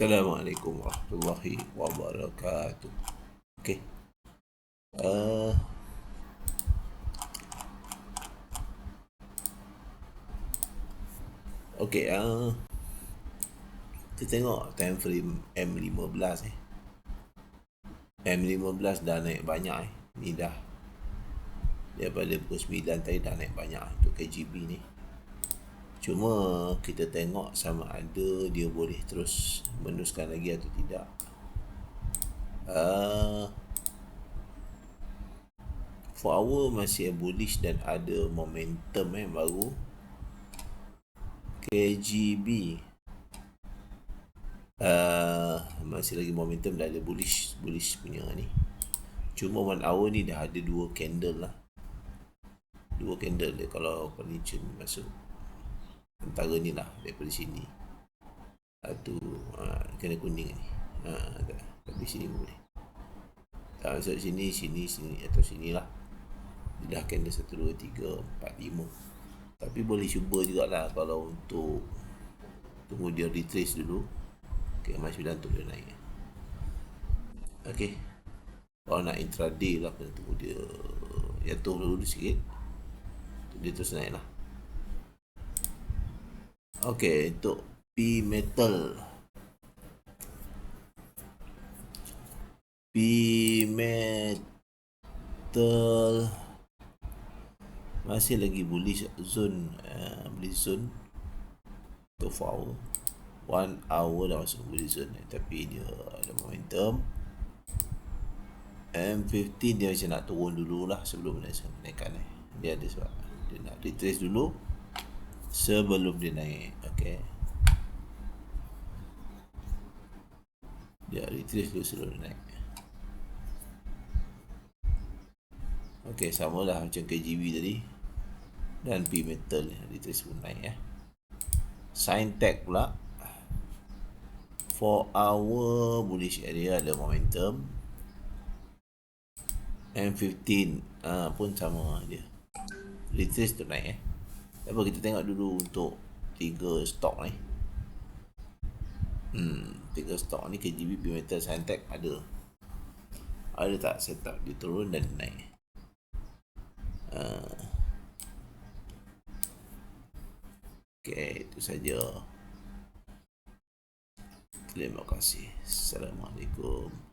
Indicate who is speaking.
Speaker 1: Assalamualaikum warahmatullahi wabarakatuh. Okey. Uh, Okey, kita tengok time frame M15 ni. M15 dah naik banyak ni dah. Daripada pukul 9 tadi dah naik banyak untuk KGB ni. Cuma kita tengok sama ada dia boleh terus meneruskan lagi atau tidak. For hour masih bullish dan ada momentum baru. KGB masih lagi momentum, dah ada bullish punya ni. Cuma 1 hour ni dah ada 2 candle lah. 2 candle dia kalau furniture masuk antara ni lah, daripada sini. Satu kena kuning ni. Tapi sini boleh. Tak masuk sini atau sini lah. Dah candle 1, 2, 3, 4, 5. Tapi boleh cuba jugalah kalau untuk tunggu dia retrace dulu. Okay, MA9 tu dia naik. Okay. Kalau nak intraday lah, kena tunggu dia jatuh dulu sikit, dia terus naik lah. Okay, untuk P metal masih lagi bullish zone, bullish zone untuk 4 hour. 1 hour dah masuk bullish zone, tapi dia ada momentum. M15 dia macam nak turun dulu lah sebelum naikkan ni. Dia ada sebab dia nak retrace dulu sebelum dia naik. Okay, dia retrace dulu sebelum dia naik. Okay, sama lah macam KGB tadi dan P metal ni retrace pun naik. Sintech pula 4 hour bullish area, ada momentum. M15 pun sama dia, retrace tu naik. Apa kita tengok dulu untuk 3 stok ni. 3 stok ni KGB, P metal, Sintech ada tak setup dia turun dan naik. Okay, itu saja. Terima kasih. Assalamualaikum.